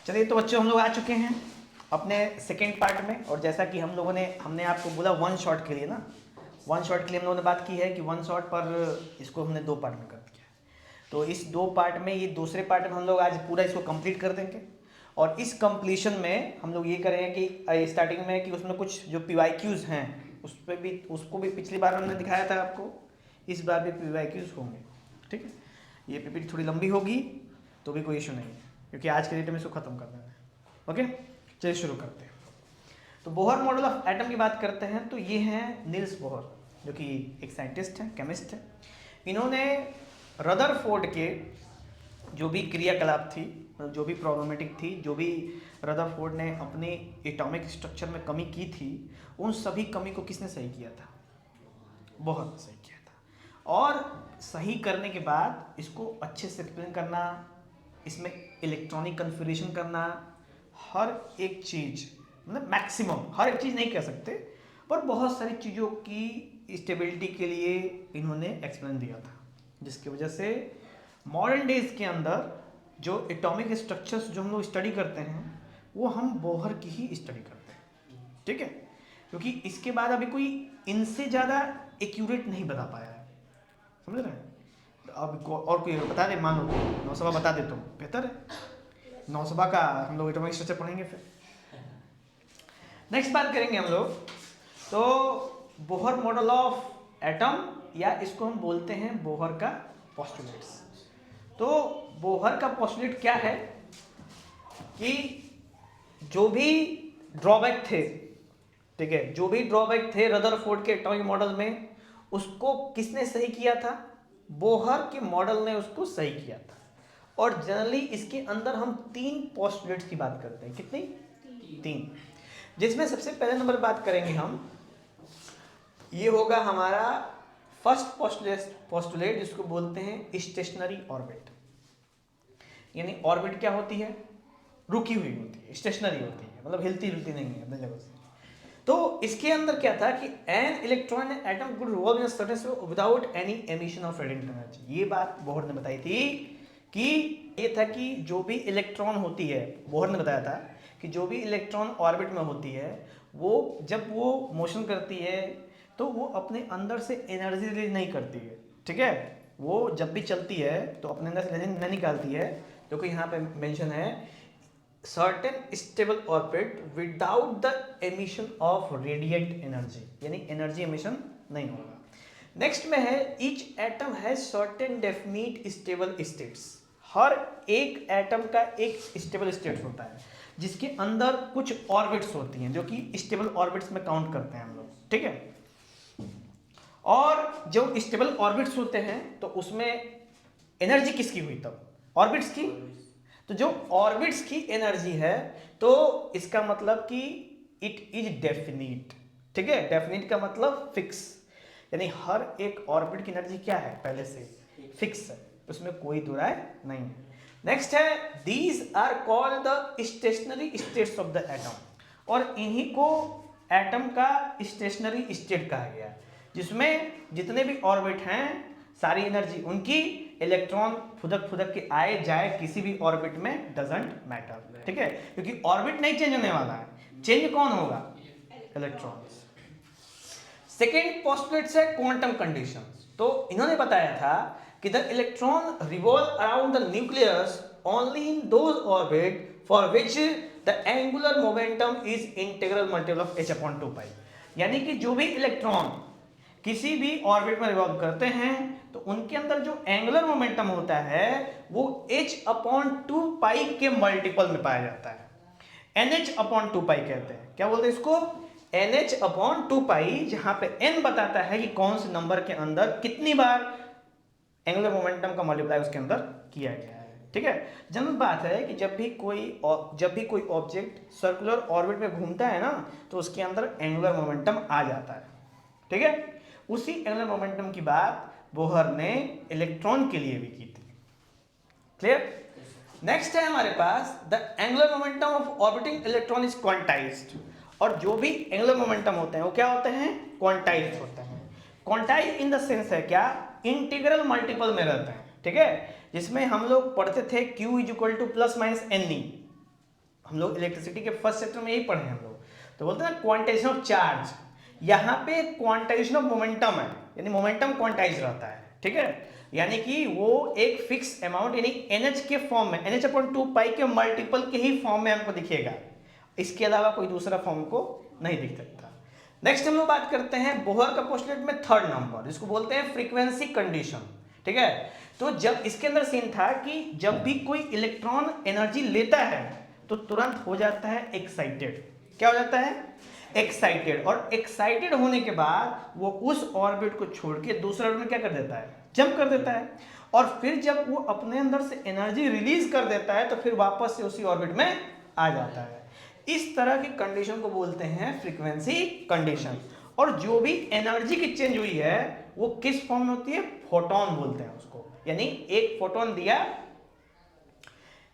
चलिए तो बच्चों हम लोग आ चुके हैं अपने सेकेंड पार्ट में। और जैसा कि हमने आपको बोला वन शॉट के लिए ना, वन शॉट के लिए हम लोगों ने बात की है कि वन शॉट पर इसको हमने दो पार्ट में कर दिया है। तो इस दो पार्ट में, ये दूसरे पार्ट में हम लोग आज पूरा इसको कंप्लीट कर देंगे। और इस कंप्लीशन में हम लोग ये करेंगे कि स्टार्टिंग में कि उसमें कुछ जो PYQs हैं उस पर भी, उसको भी पिछली बार हमने दिखाया था आपको, इस बार भी PYQs होंगे। ठीक है, ये PPT थोड़ी लंबी होगी तो भी कोई इशू नहीं है, क्योंकि आज के डेट में इसको खत्म कर देना है। ओके, चलिए शुरू करते हैं। तो बोहर मॉडल ऑफ एटम की बात करते हैं तो ये हैं नील्स बोहर, जो कि एक साइंटिस्ट हैं, केमिस्ट हैं। इन्होंने रदरफोर्ड के जो भी क्रियाकलाप थी, जो भी प्रॉब्लमेटिक थी, जो भी रदरफोर्ड ने अपने एटॉमिक स्ट्रक्चर में कमी की थी, उन सभी कमी को किसने सही किया था? बोहर ने सही किया था। और सही करने के बाद इसको अच्छे से एक्सप्लेन करना, इसमें इलेक्ट्रॉनिक कन्फिगरेशन करना, हर एक चीज़, मतलब मैक्सिमम हर एक चीज़ नहीं कह सकते, पर बहुत सारी चीज़ों की स्टेबिलिटी के लिए इन्होंने एक्सप्लेन दिया था, जिसकी वजह से मॉडर्न डेज के अंदर जो एटॉमिक स्ट्रक्चर्स जो हम लोग स्टडी करते हैं वो हम बोहर की ही स्टडी करते हैं। ठीक है, क्योंकि इसके बाद अभी कोई इनसे ज़्यादा एक्यूरेट नहीं बता पाया है, समझ रहे हैं? अब और कोई बता दे, मान लो नौसबा बता दे तो बेहतर है। नौसबा का हम लोग एटॉमिक स्ट्रक्चर पढ़ेंगे। फिर नेक्स्ट बात करेंगे हम लोग तो बोहर मॉडल ऑफ एटम, या इसको हम बोलते हैं बोहर का पोस्टुलेट्स। तो बोहर का पोस्टुलेट क्या है कि जो भी ड्रॉबैक थे, ठीक है, जो भी ड्रॉबैक थे रदरफोर्ड के एटॉमिक मॉडल में, उसको किसने सही किया था? बोहर के मॉडल ने उसको सही किया था। और जनरली इसके अंदर हम तीन पोस्टुलेट्स की बात करते हैं। कितनी? तीन। जिसमें सबसे पहले नंबर बात करेंगे हम, ये होगा हमारा फर्स्ट पोस्टुलेट, जिसको बोलते हैं स्टेशनरी ऑर्बिट। यानी ऑर्बिट क्या होती है? रुकी हुई होती है, स्टेशनरी होती है, मतलब हिलती जुलती नहीं है अपनी जगह से। तो इसके अंदर क्या था कि an electron atom could revolve in a certain state without any emission of radiant energy. ये बात बोहर ने बताई थी कि ये था कि जो भी इलेक्ट्रॉन होती है, बोहर ने बताया था कि जो भी इलेक्ट्रॉन ऑर्बिट में होती है, वो जब वो मोशन करती है तो वो अपने अंदर से एनर्जी रिलीज नहीं करती है। ठीक है, वो जब भी चलती है तो अपने अंदर से एनर्जी नहीं निकालती है, क्योंकि यहाँ पे मेंशन है certain stable orbit without the emission of radiant energy, यानी एनर्जी एमिशन नहीं होगा। नेक्स्ट में है each atom has certain definite stable states। हर एक एटम का एक स्टेबल स्टेट होता है, जिसके अंदर कुछ ऑर्बिट्स होती हैं, जो कि स्टेबल ऑर्बिट्स में काउंट करते हैं हम लोग। ठीक है, और जो स्टेबल ऑर्बिट्स होते हैं तो उसमें एनर्जी किसकी हुई? तब ऑर्बिट्स की। तो जो ऑर्बिट्स की एनर्जी है तो इसका मतलब कि इट इज डेफिनिट। ठीक है, डेफिनिट का मतलब फिक्स, यानी हर एक ऑर्बिट की एनर्जी क्या है? पहले से फिक्स है, उसमें कोई दो राय नहीं है। नेक्स्ट है these are called the stationary states of the atom. और इन्हीं को एटम का स्टेशनरी स्टेट कहा गया, जिसमें जितने भी ऑर्बिट हैं सारी एनर्जी उनकी, इलेक्ट्रॉन फुदक के आए जाए किसी भी ऑर्बिट में, डजंट मैटर। ठीक है, क्योंकि ऑर्बिट नहीं चेंज होने वाला है, चेंज कौन होगा? इलेक्ट्रॉन्स। सेकेंड पोस्टुलेट है क्वांटम कंडीशंस। तो इन्होंने बताया था कि the electron revolve around the nucleus only in those orbit for which the angular momentum is integral multiple of h/2π। यानी कि जो भी इलेक्ट्रॉन किसी भी ऑर्बिट में रिवॉल्व करते हैं तो उनके अंदर जो एंगुलर मोमेंटम होता है वो h/2π के मल्टीपल में पाया जाता है। nh/2π कहते हैं। क्या बोलते हैं इसको? nh/2π, जहां पे n बताता है कि कौन से नंबर के अंदर कितनी बार एंगुलर मोमेंटम का मल्टीप्लाई उसके अंदर किया गया है। ठीक है, जनरल बात है कि जब भी कोई ऑब्जेक्ट सर्कुलर ऑर्बिट में घूमता है ना, तो उसके अंदर एंगुलर मोमेंटम आ जाता है। ठीक है, उसी एंगुलर मोमेंटम की बात बोहर ने इलेक्ट्रॉन के लिए भी की थी। क्लियर? नेक्स्ट है हमारे पास the angular momentum of orbiting electron is quantized. और जो भी एंगुलर मोमेंटम होते हैं वो क्या होते हैं? क्वांटाइज्ड होते हैं। क्वांटाइज इन द सेंस है क्या? इंटीग्रल मल्टीपल में रहते हैं। ठीक है, जिसमें हम लोग पढ़ते थे Q = ±NE। हम लोग इलेक्ट्रिसिटी के फर्स्ट चैप्टर में यही पढ़े हैं हम लोग। तो बोलते हैं क्वांटाइजेशन ऑफ चार्ज, यहाँ पे क्वांटाइजेशन ऑफ मोमेंटम है, यानी मोमेंटम क्वांटाइज रहता है, ठीक है, यानी कि वो एक फिक्स अमाउंट यानी NH के फॉर्म में, NH/2 के मल्टीपल के ही फॉर्म में हमको दिखेगा, इसके अलावा कोई दूसरा फॉर्म को नहीं दिख सकता। नेक्स्ट हम लोग बात करते हैं बोहर का पोस्टुलेट में थर्ड नंबर, जिसको बोलते हैं फ्रीक्वेंसी कंडीशन, ठीक है। तो जब इसके अंदर सीन था कि जब भी कोई इलेक्ट्रॉन एनर्जी लेता है तो तुरंत हो जाता है एक्साइटेड। क्या हो जाता है? एक्साइटेड। और एक्साइटेड होने के बाद वो उस ऑर्बिट को छोड़ के दूसरा ऑर्बिट में क्या कर देता है? जंप कर देता है। और फिर जब वो अपने अंदर से एनर्जी रिलीज कर देता है तो फिर वापस से उसी ऑर्बिट में आ जाता है। इस तरह की कंडीशन को बोलते हैं फ्रीक्वेंसी कंडीशन। और जो भी एनर्जी की चेंज हुई है वो किस फॉर्म में होती है? फोटोन बोलते हैं उसको। यानी एक फोटोन दिया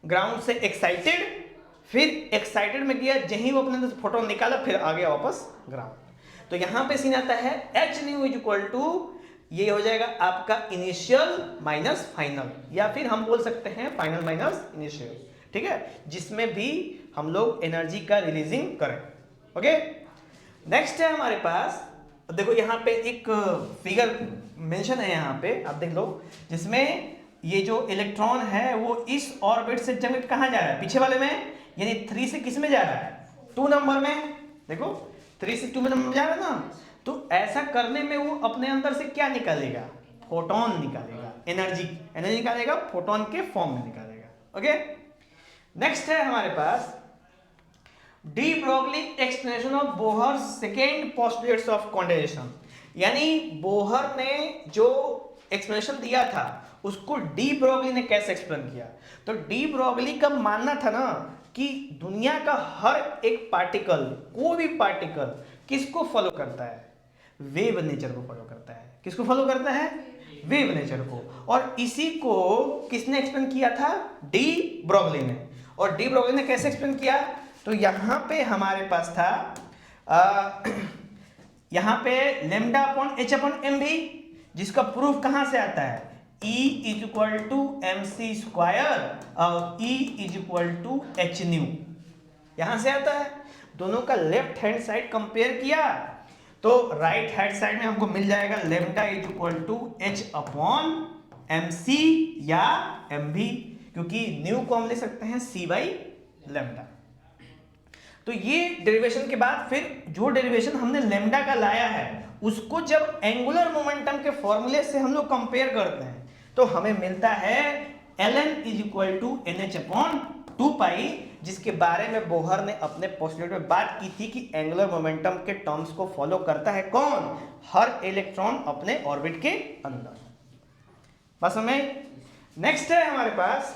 ग्राउंड से एक्साइटेड, फिर एक्साइटेड में गया, जहीं वो अपने अंदर से फोटोन निकाला फिर आ गया वापस ग्राउंड। तो यहां पे सीन आता है h nu is equal to, ये हो जाएगा आपका इनिशियल माइनस फाइनल, या फिर हम बोल सकते हैं फाइनल माइनस इनिशियल, ठीक है, जिसमें भी हम लोग एनर्जी का रिलीजिंग करें। ओके, नेक्स्ट है हमारे पास, देखो यहाँ पे एक फिगर मेंशन है यहाँ पे, आप देख लो, जिसमें ये जो इलेक्ट्रॉन है वो इस ऑर्बिट से जब कहाँ जा रहा है? पीछे वाले में, यानी 3 से किस में जा रहा है? 2 नंबर में। देखो 3 से 2 नंबर में जा रहा है ना, तो ऐसा करने में वो अपने अंदर से क्या निकालेगा? फोटोन निकालेगा, एनर्जी निकालेगा, फोटोन के फॉर्म में निकालेगा। ओके, नेक्स्ट है हमारे पास de Broglie explanation of Bohr second postulates of quantization. यानी बोहर ने जो एक्सप्लेनेशन दिया था उसको डी ब्रोगली ने कैसे एक्सप्लेन किया? तो डी ब्रोगली का मानना था ना कि दुनिया का हर एक पार्टिकल, कोई भी पार्टिकल किसको फॉलो करता है? वेव नेचर को फॉलो करता है। किसको फॉलो करता है? वेव नेचर को। और इसी को किसने एक्सप्लेन किया था? डी ब्रोगली ने। और डी ब्रोगली ने कैसे एक्सप्लेन किया? तो यहां पे हमारे पास था यहां पे lambda upon h upon m भी, जिसका प्रूफ कहां से आता है? E is equal to m c square और E is equal to h nu, यहां से आता है। दोनों का लेफ्ट हैंड साइड कंपेयर किया तो राइट हैंड साइड में हमको मिल जाएगा lambda is equal to h upon m c या एम भी, क्योंकि न्यू को हम ले सकते हैं C बाई लैम्डा। तो ये डेरिवेशन के बाद फिर जो डेरिवेशन हमने लैम्डा का लाया है उसको जब एंगुलर मोमेंटम के फॉर्मूले से हम लोग कंपेयर करते हैं तो हमें मिलता है ln is equal to NH upon 2 pi, जिसके बारे में बोहर ने अपने पोस्टुलेट में बात की थी कि एंगुलर मोमेंटम के टर्म्स को फॉलो करता है कौन? हर इलेक्ट्रॉन अपने ऑर्बिट के अंदर। बस हमें नेक्स्ट है हमारे पास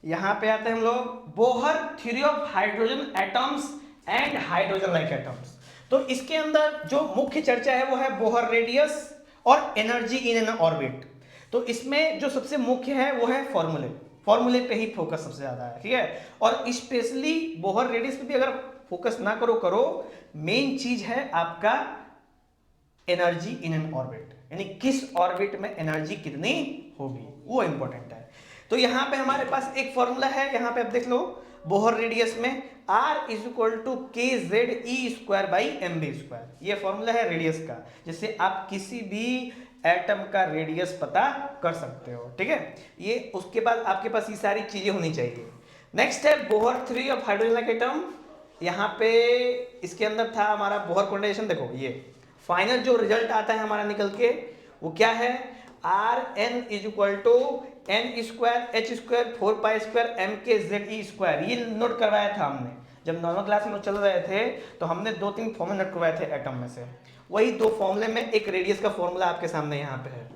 यहां पे आते हैं हम लोग Bohr theory of hydrogen atoms and hydrogen like atoms. तो इसके अंदर जो मुख्य चर्चा है वो है बोहर रेडियस और एनर्जी इन एन ऑर्बिट। तो इसमें जो सबसे मुख्य है वो है फॉर्मूले पे ही फोकस सबसे ज्यादा है, ठीक है। और स्पेशली बोहर रेडियस पे भी अगर फोकस ना करो, मेन चीज है आपका एनर्जी इन एन ऑर्बिट, यानी किस ऑर्बिट में एनर्जी कितनी होगी, वो इंपॉर्टेंट है। तो यहाँ पे हमारे पास एक फॉर्मूला है, यहाँ पे आप देख लो, बोहर रेडियस में R is equal to k z e square by m b square, ये फॉर्मूला है रेडियस का, जिससे आप किसी भी एटम का रेडियस पता कर सकते हो, ठीक है। ये उसके बाद आपके पास ये सारी चीजें होनी चाहिए। नेक्स्ट है Bohr theory of hydrogen like atom. यहाँ पे इसके अंदर था हमारा बोहर क्वांटाइजेशन। देखो ये फाइनल जो रिजल्ट आता है हमारा निकल के वो क्या है? R n is equal to n square h square 4 pi square m k z e square. ये नोट करवाया था हमने जब नॉर्मल क्लास में चल रहे थे, तो हमने 2-3 फॉर्मूले नोट करवाए थे एटम में से, वही 2 फॉर्मूले में एक रेडियस का फॉर्मूला आपके सामने यहाँ पे है।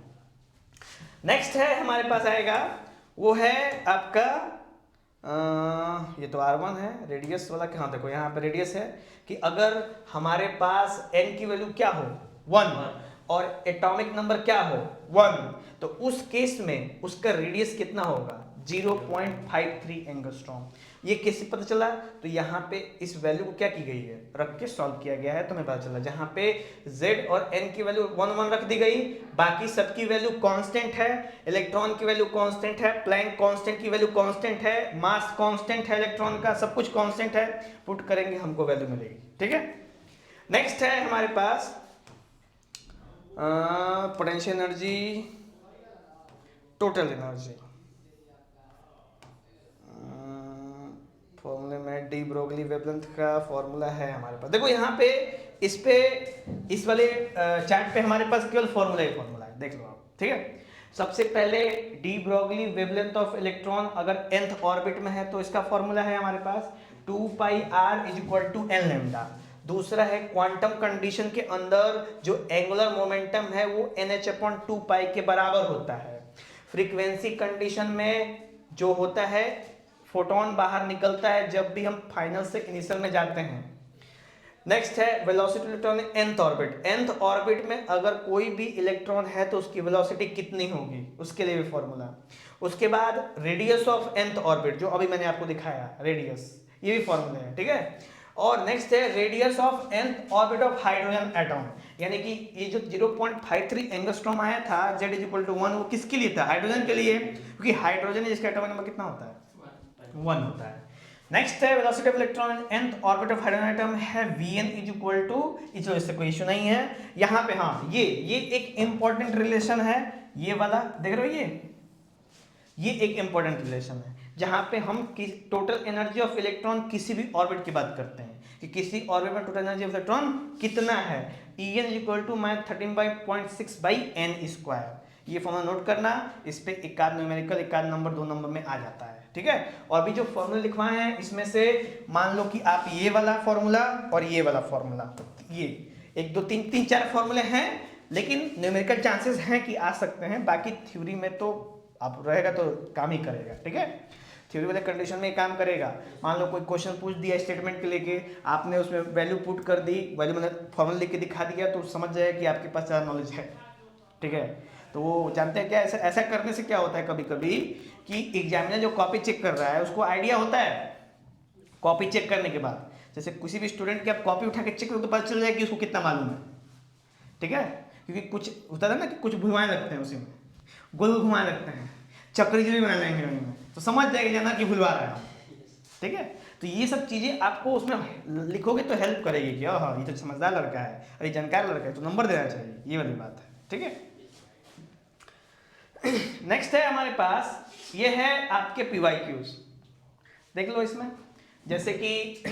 नेक्स्ट है हमारे पास आएगा वो है आपका ये तो R1 है, रेडियस वाला कहाँ? देखो यहाँ पे रेडियस है कि अगर हमारे पास n की वैल्यू क्या हो 1 और एटॉमिक नंबर क्या हो 1, तो उस केस में उसका रेडियस कितना होगा? 0.53 एंगस्ट्रॉम। ये कैसे पता चला? तो यहाँ पे इस वैल्यू को क्या की गई है, रख के सॉल्व किया गया है, तो हमें पता चला जहाँ पे Z और N की वैल्यू 1 1 रख दी गई, बाकी सबकी वैल्यू कांस्टेंट है, इलेक्ट्रॉन की वैल्यू कांस्टेंट है, प्लैंक कांस्टेंट की वैल्यू कांस्टेंट है, मास कांस्टेंट है इलेक्ट्रॉन का, सब कुछ कांस्टेंट है, पुट करेंगे हमको वैल्यू मिलेगी। ठीक है, नेक्स्ट है हमारे पास पोटेंशियल एनर्जी, टोटल एनर्जी। फॉर्मूले में डी ब्रोगली वेवलेंथ का फॉर्मूला है हमारे पास। देखो यहाँ पे इस वाले चार्ट पे हमारे पास केवल फॉर्मूला ही फॉर्मूला है, देख लो आप। ठीक है, सबसे पहले de Broglie wavelength of electron अगर nth ऑर्बिट में है तो इसका फॉर्मूला है हमारे पास 2 pi r is equal to n lambda. दूसरा है क्वांटम कंडीशन के अंदर जो एंगुलर मोमेंटम है वो nh/2 पाई के बराबर होता है। फ्रीक्वेंसी कंडीशन में जो होता है फोटोन बाहर निकलता है जब भी हम फाइनल से इनिशियल में जाते हैं। नेक्स्ट है velocity electron nth orbit. nth orbit में अगर कोई भी इलेक्ट्रॉन है तो उसकी वेलोसिटी कितनी होगी, उसके लिए भी फॉर्मूला। उसके बाद रेडियस ऑफ nth ऑर्बिट, जो अभी मैंने आपको दिखाया रेडियस, ये भी फॉर्मूला है। ठीक है, और नेक्स्ट है radius of nth orbit of hydrogen atom, यानी कि ये जो 0.53 एंगस्ट्रॉम आया था Z इज इक्वल टू 1, वो किसके लिए था? हाइड्रोजन के लिए, क्योंकि हाइड्रोजन जिसका एटॉमिक नंबर कितना होता है? 1 होता है। नेक्स्ट है velocity of electron in nth orbit of hydrogen atom है Vn इज इक्वल टू, इस वजह से कोई इशू नहीं है यहाँ पे। हाँ, ये एक इंपॉर्टेंट रिलेशन है, ये वाला देख रहे हो, ये एक इंपॉर्टेंट रिलेशन है जहाँ पे हम टोटल एनर्जी ऑफ इलेक्ट्रॉन किसी भी ऑर्बिट की बात करते हैं कि किसी ऑर्बिट में टोटल एनर्जी ऑफ इलेक्ट्रॉन कितना है। En is equal to 13/0.6/n²। ये फॉर्मूला नोट करना, इस पे एक आध न्यूमेरिकल, एक आध नंबर, 2 नंबर में आ जाता है। ठीक है, और भी जो फॉर्मूले लिखवाए हैं इसमें से मान लो कि आप ये वाला फॉर्मूला और ये वाला फॉर्मूला, ये 1 2 3 4 फॉर्मूले हैं, लेकिन न्यूमेरिकल चांसेस हैं कि आ सकते हैं, बाकी थ्योरी में तो आप रहेगा तो काम ही करेगा। ठीक है, थ्योरी वाले कंडीशन में काम करेगा। मान लो कोई क्वेश्चन पूछ दिया स्टेटमेंट के लेके, आपने उसमें वैल्यू पुट कर दी, वैल्यू मतलब फॉर्मूला लिख के दिखा दिया, तो समझ जाए कि आपके पास ज़्यादा नॉलेज है। ठीक है, तो वो जानते हैं क्या, ऐसा करने से क्या होता है कभी कभी कि एग्जामिनर जो कॉपी चेक कर रहा है उसको आइडिया होता है कॉपी चेक करने के बाद। जैसे किसी भी स्टूडेंट की आप कॉपी उठा के चेक करो तो पता चल जाए कि उसको कितना मालूम है। ठीक है, क्योंकि कुछ होता है ना कि कुछ भुलवाएं लगते हैं, उसी में गोल घुमाए लगते हैं, चक्री भी बना लेंगे में, तो समझ जाएगा जाना कि भुलवा रहा है। ठीक है, तो ये सब चीज़ें आपको उसमें लिखोगे तो हेल्प करेगी कि हाँ ये तो समझदार लड़का है और ये जानकार लड़का है, तो नंबर देना चाहिए, ये वाली बात है। ठीक है, नेक्स्ट है हमारे पास, ये है आपके PYQs, देख लो इसमें। जैसे कि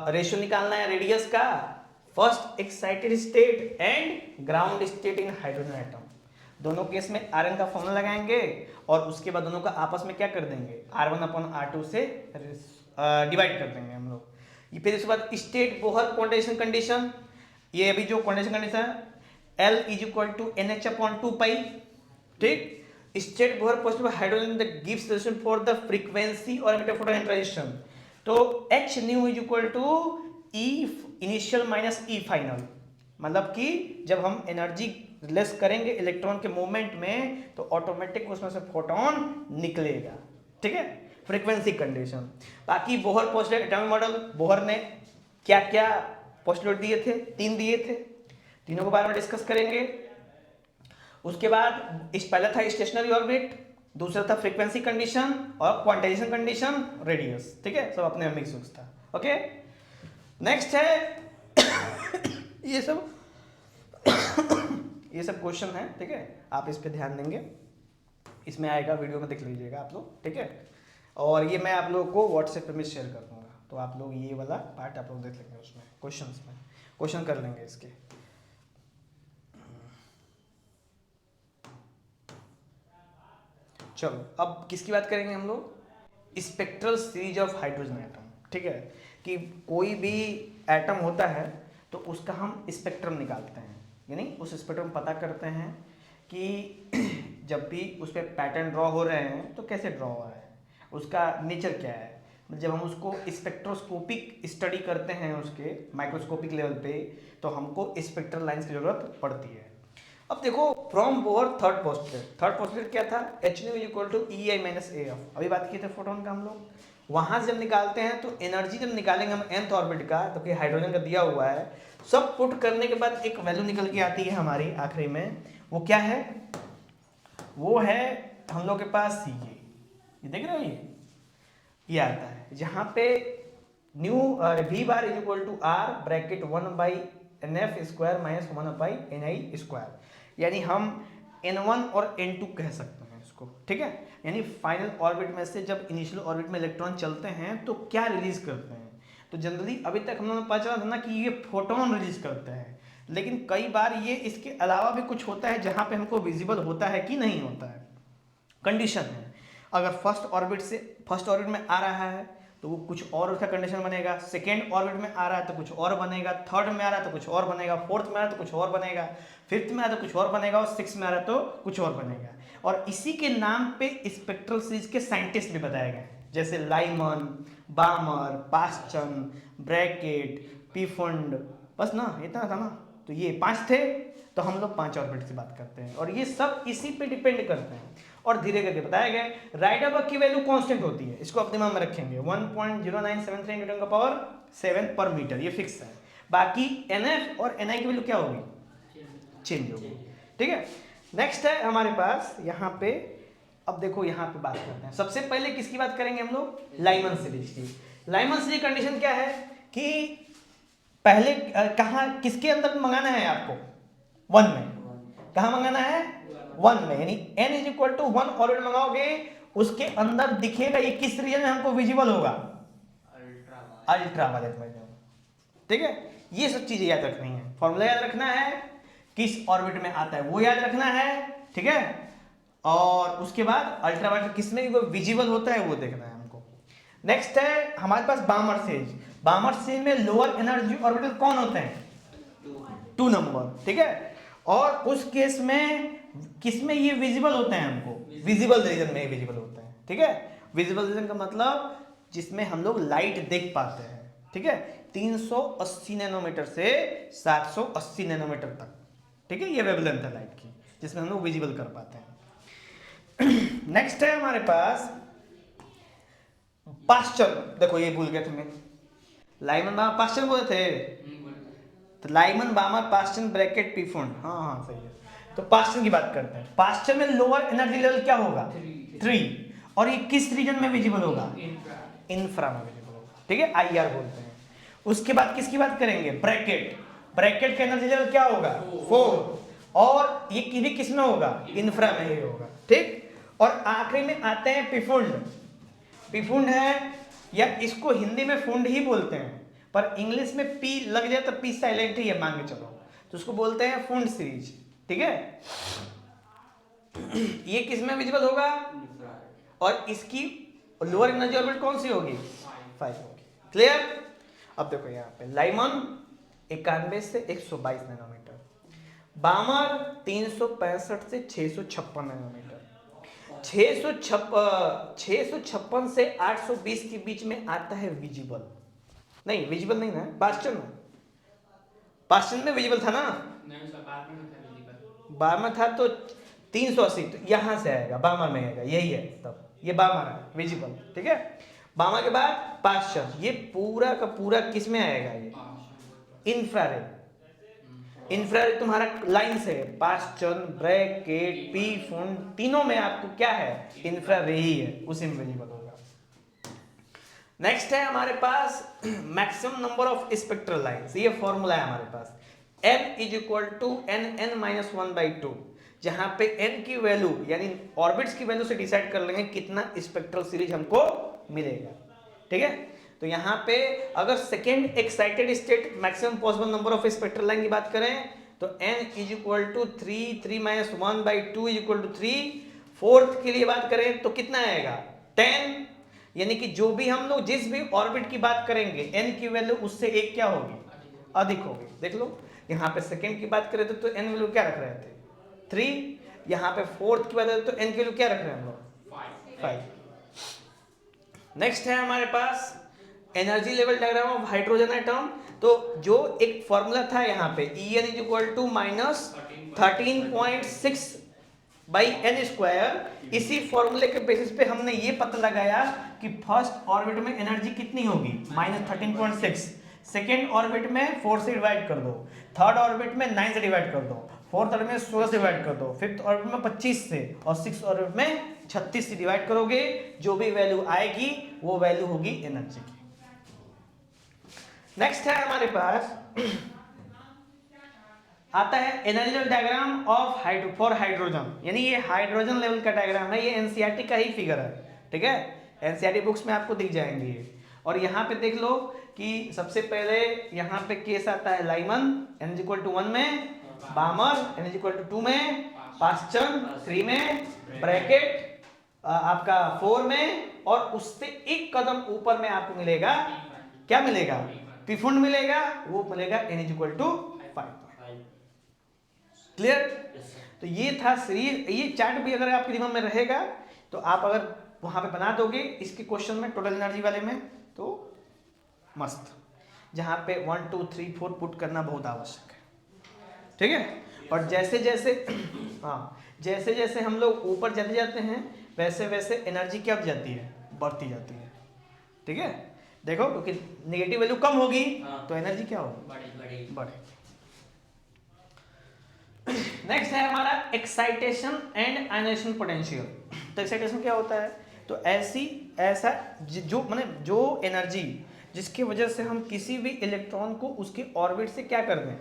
रेशियो निकालना है रेडियस का, first excited state and ground state in hydrogen atom, दोनों केस में Rn का फॉर्मूला लगाएंगे और उसके बाद दोनों का आपस में क्या कर देंगे, R1/R2 से डिवाइड कर देंगे हम लोग। ये फिर उसके बाद स्टेट बोहर क्वांटाइजेशन कंडीशन, ये अभी जो quantization condition L is equal to NH/2 pi. ठीक, state Bohr positive hydrogen that gives solution for the frequency और एमिटर फोटोन ट्रांजिशन, तो H nu is equal to E initial minus E final, मतलब कि जब हम energy less करेंगे electron के movement में तो ऑटोमेटिक उसमें से फोटोन निकलेगा। ठीक है, फ्रीक्वेंसी कंडीशन। बाकी Bohr postulate atomic model, Bohr ने क्या क्या पोस्टुलेट दिए थे, 3 दिए थे, तीनों के बारे में डिस्कस करेंगे। उसके बाद इस पहला था स्टेशनरी ऑर्बिट, दूसरा था फ्रीक्वेंसी कंडीशन और क्वांटाइजेशन कंडीशन, रेडियस। ठीक है, सब अपने मिक्स मिक्स था। ओके, नेक्स्ट है ये सब क्वेश्चन है। ठीक है, आप इस पे ध्यान देंगे, इसमें आएगा, वीडियो में देख लीजिएगा आप लोग। ठीक है, और ये मैं आप लोगों को व्हाट्सएप पे भी शेयर कर दूंगा, तो आप लोग ये वाला पार्ट आप लोग देख लेंगे, उसमें क्वेश्चंस में क्वेश्चन कर लेंगे इसके। चलो अब किसकी बात करेंगे हम लोग, spectral series of hydrogen atom. ठीक है, कि कोई भी एटम होता है तो उसका हम स्पेक्ट्रम निकालते हैं, यानी उस स्पेक्ट्रम पता करते हैं कि जब भी उस पर पैटर्न ड्रॉ हो रहे हैं तो कैसे ड्रॉ हो रहा है, उसका नेचर क्या है। जब हम उसको स्पेक्ट्रोस्कोपिक स्टडी करते हैं उसके माइक्रोस्कोपिक लेवल पे, तो हमको स्पेक्ट्रल लाइंस की ज़रूरत पड़ती है। अब देखो फ्रॉम बोर थर्ड पोस्टुलेट क्या था, H nu equal to E I minus E F, अभी बात किए थे फोटोन का हम लोग। वहां से जब निकालते हैं तो एनर्जी जब निकालेंगे हम nth ऑर्बिट का, तो कि हाइड्रोजन का दिया हुआ है, सब पुट करने के बाद एक वैल्यू निकल के आती है हमारी आखिरी में, वो क्या है, वो है हम लोग के पास ये देख रहे हो, ये आता है जहां पे nu V bar is equal to R bracket 1/nf square minus 1/ni square, यानी हम n1 और n2 कह सकते हैं इसको, ठीक है। यानी फाइनल ऑर्बिट में से जब इनिशियल ऑर्बिट में इलेक्ट्रॉन चलते हैं तो क्या रिलीज करते हैं, तो जनरली अभी तक हम लोगों ने पता चला था ना कि ये फोटोन रिलीज करते हैं, लेकिन कई बार ये इसके अलावा भी कुछ होता है जहां पे हमको विजिबल होता है कि नहीं होता है, कंडीशन है। अगर फर्स्ट ऑर्बिट में आ रहा है तो वो कुछ और उसका कंडीशन बनेगा, सेकेंड ऑर्बिट में आ रहा है तो कुछ और बनेगा, थर्ड में आ रहा है तो कुछ और बनेगा, फोर्थ में आ रहा है तो कुछ और बनेगा, फिफ्थ में आ रहा है तो कुछ और बनेगा, और सिक्स में आ रहा है तो कुछ और बनेगा। और इसी के नाम पे स्पेक्ट्रल सीरीज के साइंटिस्ट भी बताए गए, जैसे लाइमन, बामर, पास्चन, ब्रैकेट, पीफंड, बस ना इतना था ना, तो ये 5 थे, तो हम लोग 5 ऑर्बिट की बात करते हैं, और ये सब इसी पे डिपेंड करते हैं। और धीरे करके बताया गया राइडरबर्ग की वैल्यू कांस्टेंट होती है, इसको आप दिमाग में रखेंगे, 1.0973 न्यूटन का पावर 7 पर मीटर, ये फिक्स है। बाकी NF और NI की वैल्यू क्या होगी, चेंज होगी, ठीक है। नेक्स्ट है हमारे पास यहाँ पे, अब देखो यहाँ पे बात करते हैं, सबसे पहले किसकी बात करेंगे हम लोग, लाइमन सीरीज की। लाइमन सीरीज कंडीशन क्या है कि पहले कहाँ किसके अंदर मंगाना है आपको, 1 में, कहाँ मंगाना है, 1 में, यानी n is equal to 1 orbit मंगाओगे, उसके अंदर दिखेगा ये किस रीजन में हमको विजिबल होगा, अल्ट्रावायलेट में, ठीक है। ये सब चीजें याद रखनी है, फॉर्मूला याद रखना है, किस ऑर्बिट में आता है वो याद रखना है, ठीक है, और उसके बाद अल्ट्रावायलेट किस में विजिबल होता है वो देखना है हमको। नेक्स्ट है हमारे पास बामर सीरीज। बामर सीरीज में लोअर एनर्जी ऑर्बिटल कौन होते हैं, 2 नंबर, ठीक है। और उस केस में किस में ये विजिबल होते हैं हमको, विजिबल रीजन में विजिबल होते हैं, ठीक है। विजिबल रीजन का मतलब जिसमें हम लोग लाइट देख पाते हैं, ठीक है, 380 नैनोमीटर से 780 नैनोमीटर तक, ठीक है, ये वेवलेंथ है लाइट की, जिसमें हम लोग विजिबल कर पाते हैं। नेक्स्ट है हमारे पास पास्चल, देखो ये भूल गए तुम्हें, लाइमन बामर पास्चल बोले थे, तो लाइमन बामर पास्चल ब्रैकेट पीफंड, हाँ सही है। तो पास्चल की बात करते हैं, पास्चल में लोअर एनर्जी लेवल क्या होगा, 3, और ये किस रीजन में विजिबल होगा, इंफ्रा में विजिबल होगा, ठीक है, IR बोलते हैं। उसके बाद किसकी बात करेंगे, ब्रैकेट, ब्रैकेट का एनर्जी लेवल क्या होगा, 4, और ये भी किस में होगा, इंफ्रा में ही होगा, ठीक। और आखिरी में आते हैं पिफुंड। पिफुंड है, या इसको हिंदी में फुंड ही बोलते हैं, पर इंग्लिश में पी लग जाए तो पी साइलेंट ही है, मान के चलो, तो उसको बोलते हैं फुंड सीरीज, ठीक है। ये किस में विजिबल होगा, और इसकी लोअर एनर्जी ऑर्बिट कौन सी होगी, 5 होगी, क्लियर। अब देखो यहाँ पे लाइमन 91 से 122 नैनोमीटर, बामर 365 से 656 नैनोमीटर, 656 से 820 के बीच में आता है विजिबल, नहीं विजिबल नहीं ना, पास्चन में विजिबल था ना, बामर था तो 380, तो यहां से आएगा, बामर में आएगा, यही है, तब ये बामर है विजिबल, ठीक है। बामर के बाद पास्चन, ये पूरा का पूरा किस में आएगा, ये इंफ्रारेड, इंफ्रारेड तुम्हारा लाइन से पास्चन, ब्रैकेट, पीफुंड, तीनों में आपको क्या है, इंफ्रारेड ही है, उसी में विजिबल होगा। नेक्स्ट है हमारे पास maximum number of spectral lines, ये फॉर्मूला है हमारे पास, n is equal to nn-1/2, जहां पे n की वैल्यू यानी ऑर्बिट्स की वैल्यू से डिसाइड कर लेंगे कितना स्पेक्ट्रल सीरीज हमको मिलेगा, ठीक है। तो यहाँ पे अगर second excited state maximum possible number of spectral line की बात करें तो n is equal to 3 is equal to 3, fourth के लिए बात करें तो कितना आएगा, 10, यानी कि जो भी हम लोग जिस भी ऑर्बिट की बात करेंगे n की वैल्यू उससे एक क्या होगी, अधिक होगी। देख लो यहाँ पे सेकेंड की बात करें तो n वैल्यू क्या रख रहे थे, 3, यहाँ पे फोर्थ की बात करें तो n की वैल्यू क्या रख रहे हैं हम लोग, 5। नेक्स्ट है हमारे पास energy level diagram of hydrogen atom, तो जो एक फॉर्मूला था यहाँ पे En is equal to 13.6 by N square. इसी फॉर्मूले के बेसिस पे हमने ये पता लगाया कि फर्स्ट ऑर्बिट में एनर्जी कितनी होगी -13.6, सेकेंड ऑर्बिट में 4 से डिवाइड कर दो, थर्ड ऑर्बिट में 9 से डिवाइड कर दो, फोर्थ ऑर्बिट में 16 से डिवाइड कर दो, फिफ्थ ऑर्बिट में 25 से, और सिक्स ऑर्बिट में 36 से डिवाइड करोगे, जो भी वैल्यू आएगी वो वैल्यू होगी एनर्जी की। नेक्स्ट है हमारे पास आता है energy diagram of for hydrogen, यानी ये हाइड्रोजन लेवल का डायग्राम है, ये एनसीईआरटी का ही फिगर है, ठीक है, एनसीईआरटी बुक्स में आपको दिख जाएंगे ये। और यहाँ पे देख लो कि सबसे पहले यहाँ पे केस आता है लाइमन n=1 में, बामर n=2 में, पास्चन 3 में, ब्रैकेट आपका 4 में, और उससे एक कदम ऊपर में आपको मिलेगा, क्या मिलेगा, पिफुंड मिलेगा, वो मिलेगा n=5। क्लियर? तो ये था सीरीज, ये चार्ट भी अगर आपके दिमाग में रहेगा तो आप अगर वहां पे बना दोगे इसके क्वेश्चन में टोटल एनर्जी वाले में तो मस्त, जहां पे 1 2 3 4 पुट करना बहुत आवश्यक है, ठीक है। और जैसे जैसे हाँ जैसे जैसे हम लोग ऊपर चले जाते हैं वैसे वैसे एनर्जी क्या हो जाती है, बढ़ती जाती है, ठीक है। देखो क्योंकि नेगेटिव वैल्यू कम होगी तो एनर्जी क्या होगी, बढ़ेगी। नेक्स्ट है हमारा एक्साइटेशन एंड आयनाइजेशन पोटेंशियल। तो एक्साइटेशन क्या होता है, तो ऐसा जो मतलब जो एनर्जी जिसकी वजह से हम किसी भी इलेक्ट्रॉन को उसके ऑर्बिट से क्या कर दें,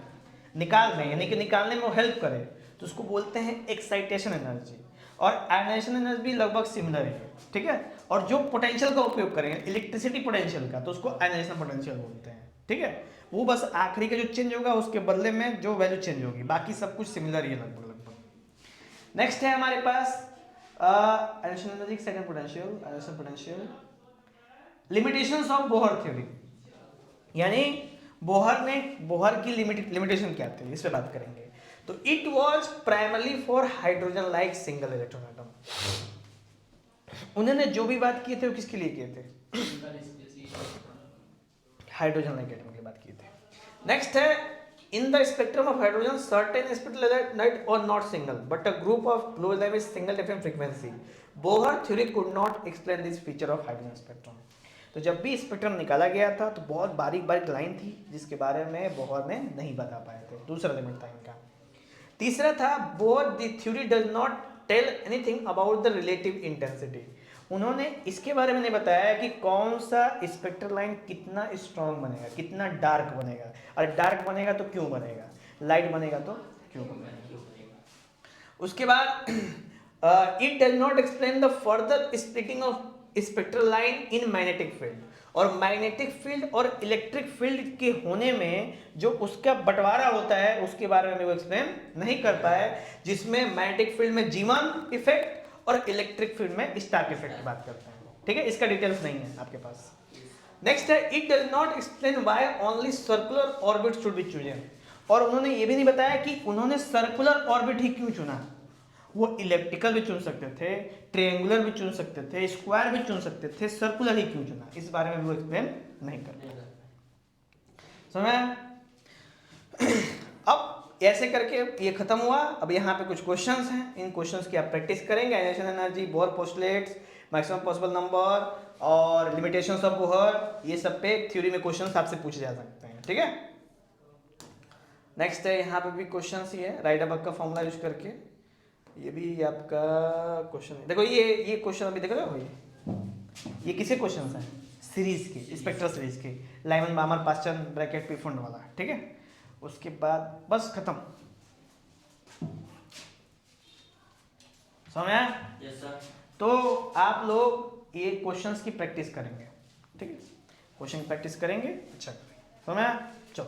निकाल दें, यानी कि निकालने में वो हेल्प करे, तो उसको बोलते हैं एक्साइटेशन एनर्जी। और आयनाइजेशन एनर्जी भी लगभग सिमिलर है, ठीक है। और जो पोटेंशियल का उपयोग करेंगे इलेक्ट्रिसिटी पोटेंशियल का, तो उसको आयनाइजेशन पोटेंशियल बोलते हैं, ठीक है। वो बस आखिरी का जो चेंज होगा उसके बदले में जो वैल्यू चेंज होगी, बाकी सब कुछ सिमिलर ही है लगभग लगभग। नेक्स्ट है हमारे पास ionization energy, second potential, ionization potential, limitations of Bohr theory, यानी बोहर की लिमिटेशन क्या थी, इस पे बात करेंगे। तो it was primarily for hydrogen like single electron atom. उन्होंने जो भी बात किए थे वो किसके लिए किए थे, हाइड्रोजन लाइक एटम की बात की थी। नेक्स्ट है in the spectrum of hydrogen certain spectral light और not single but a group of close line with single different frequency, Bohr theory could not explain this feature of hydrogen spectrum. तो जब भी spectrum निकाला गया था तो बहुत बारीक बारीक लाइन थी जिसके बारे में बोहर ने नहीं बता पाए थे, दूसरा लिमिट था इनका। तीसरा था Bohr the theory does not tell anything about the relative intensity. उन्होंने इसके बारे में नहीं बताया कि कौन सा स्पेक्ट्रल लाइन कितना स्ट्रॉन्ग बनेगा, कितना डार्क बनेगा, और डार्क बनेगा तो क्यों बनेगा, लाइट बनेगा तो क्यों बनेगा। उसके बाद it does not explain the further splitting of spectral line in magnetic field, और मैग्नेटिक फील्ड और इलेक्ट्रिक फील्ड के होने में जो उसका बंटवारा होता है उसके बारे में वो एक्सप्लेन नहीं कर पाए, जिसमें मैग्नेटिक फील्ड में जीवन इफेक्ट और इलेक्ट्रिक फील्ड में स्टार्क इफेक्ट की बात करते हैं, ठीक है। इसका डिटेल्स नहीं है आपके पास। नेक्स्ट है it does not explain why only circular orbit should be chosen, और उन्होंने ये भी नहीं बताया कि उन्होंने सर्कुलर ऑर्बिट ही क्यों चुना, वो इलेप्टिकल भी चुन सकते थे, ट्रायंगुलर भी चुन सकते थे, स्क्वायर भी चुन सकते थे, सर्कुलर ही क्यों चुना, इस बारे में वो एक्सप्लेन नहीं करते। समझ? अब ऐसे करके ये खत्म हुआ। अब यहाँ पे कुछ क्वेश्चंस हैं, इन क्वेश्चंस की आप प्रैक्टिस करेंगे। Ionization energy, Bohr postulates, maximum possible number और लिमिटेशंस ऑफ बोहर, ये सब पे थ्योरी में क्वेश्चंस आपसे पूछे जा सकते हैं, ठीक है। नेक्स्ट है यहाँ पे भी क्वेश्चंस ही है, राइडबर्ग का फॉर्मूला यूज करके, ये भी आपका क्वेश्चन है। देखो ये क्वेश्चन अभी देखो ये किसे क्वेश्चन हैं, सीरीज के, स्पेक्ट्रल सीरीज के, लाइमन बामर पास्चन ब्रैकेट पिफुंड वाला, ठीक है। उसके बाद बस खत्म, समझ आया? Yes sir. तो आप लोग ये क्वेश्चंस की प्रैक्टिस करेंगे, ठीक है, क्वेश्चन की प्रैक्टिस करेंगे, अच्छा करेंगे, समझ आया? चलो।